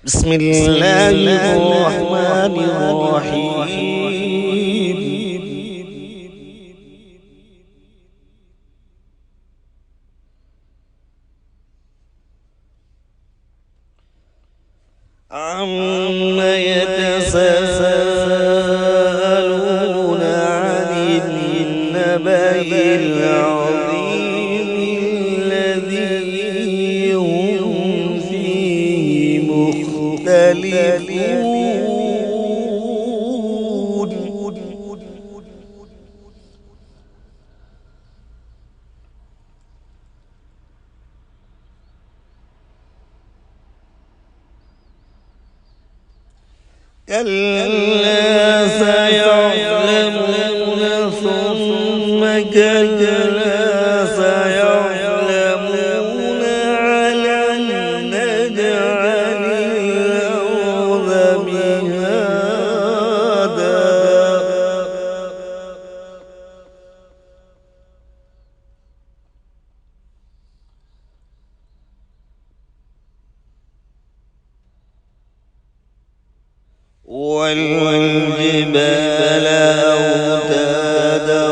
بسم الله الرحمن الرحيم. عما يتساءلون عن النبأ العظيم الذي هم فيه مختلفون. كلا سيعلمون ثم كلا سيعلمون ألم نجعل الأرض مهادا والجبال أوتادا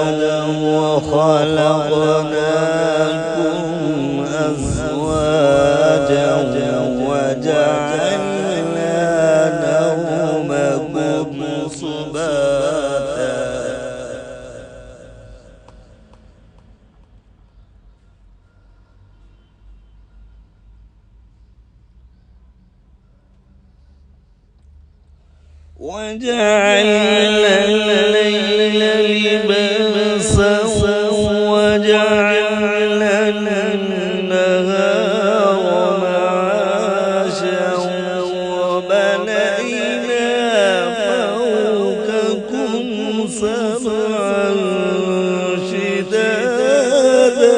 وخلقناكم أزواجا وجعلنا نومكم سباتا وجعلنا الليل لباسا وجعلنا النهار معاشا وبنينا فوقكم سبعا شدادا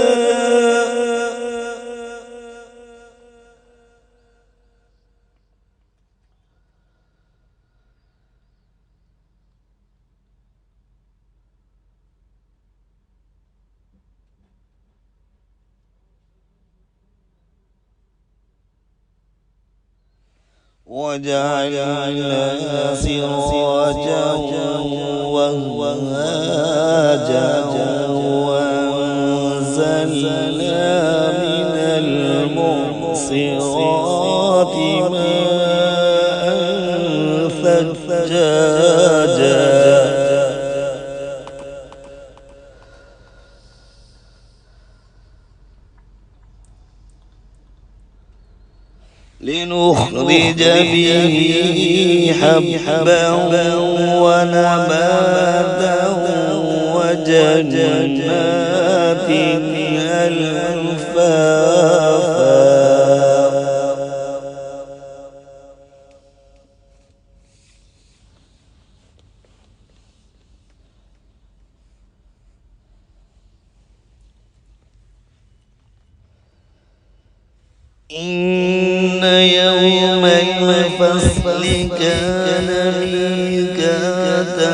وجعلنا سراجا وهاجا وأنزلنا من المعصرات ماء ثجاجا لنخرج به حبا ونباتا وجنات ألفافا إن يوم الفصل كان ميقاتا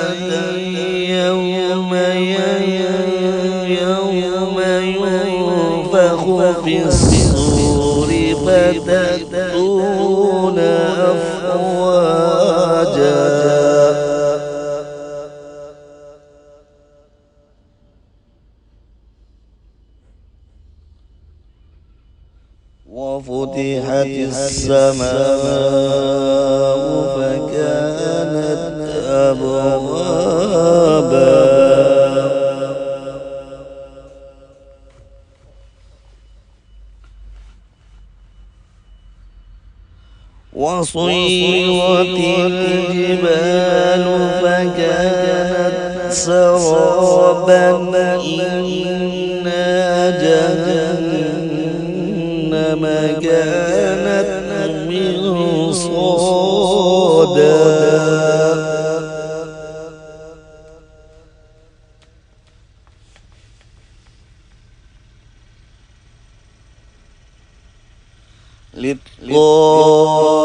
يوم ينفخ في الصور فتأتون أفواجا وفتحت السماء فكانت أبوابا وصيرت الجبال فكانت سرابا إنا جهنم كانت مرصادا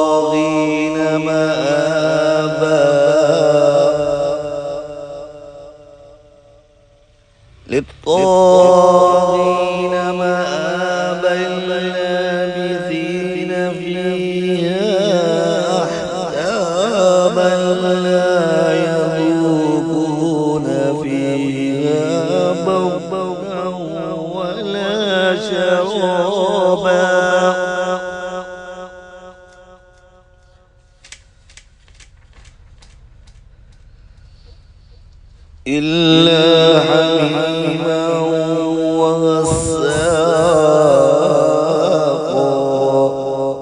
للطاغين مآبا للطاغين مآبا لابثين فيها إلا حميما وغساقا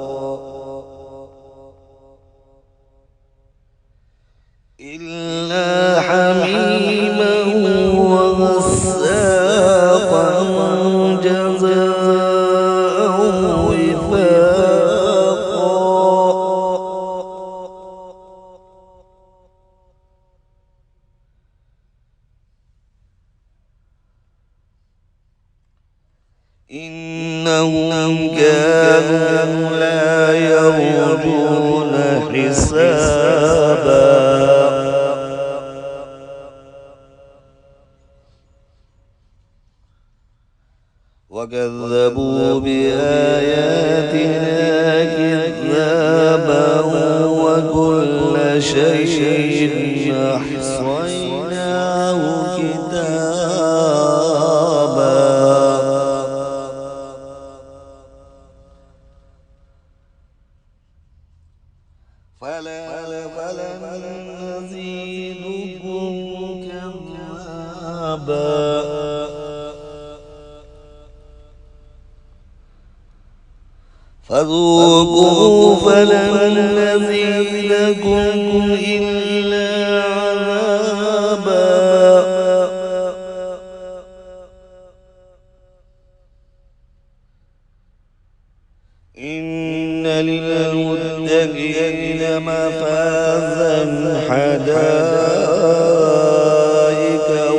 إلا حميما وغساقا جزاء وفاقا إنهم كانوا لا يرجون حسابا وكذبوا بآياتنا كذابا وكل شيء أحصيناه كتابا فلا نزيدكم كذابا فذوقوا فلن نزيدكم إلا عذابا إن للمتقين مفازا حدائق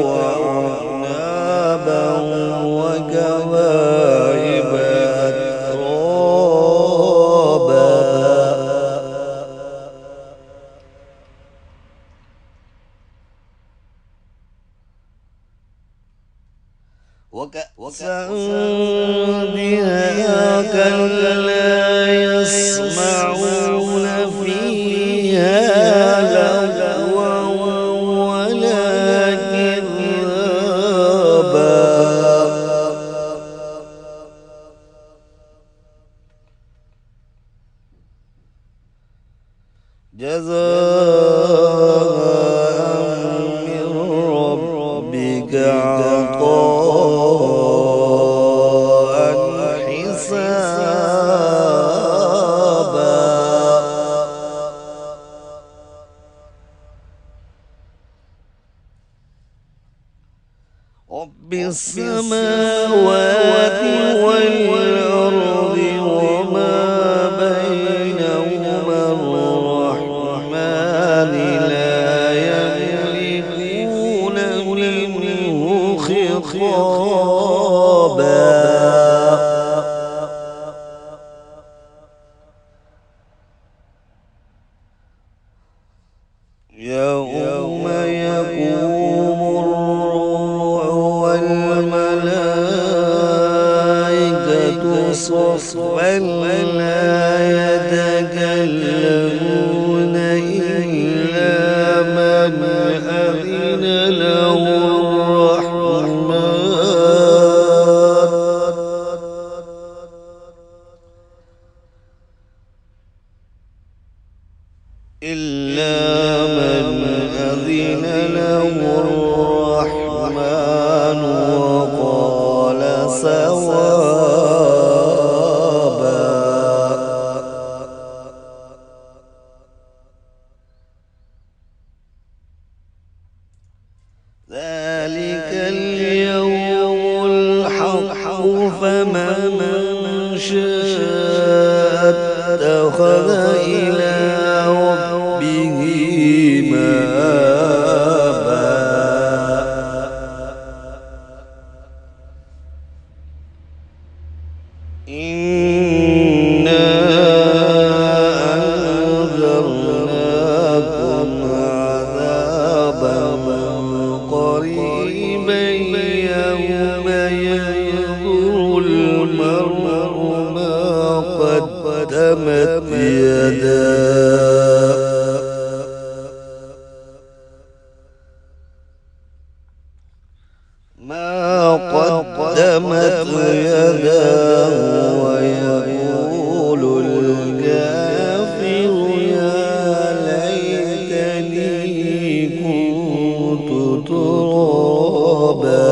وأعنابا وكواعب وكأسا دهاقا لا يسمعون فيها لغوا ولا كذابا جزاء من ربك عطاء حسابا رب السماوات والأرض وما بينهما الرحمن لا يملكون منه خطابا يوم يقوم الروح والملائكة صفا لا يتكلمون إلا من أذن له الرحمن وقال صوابا ذلك اليوم الحق فمن شاء اتخذ إلى ربه مآبا إنا أنذرناكم عذابا قريبا يوم ينظر المرء ما قدمت يداه ويقول الكافر يا ليتني كنت ترابا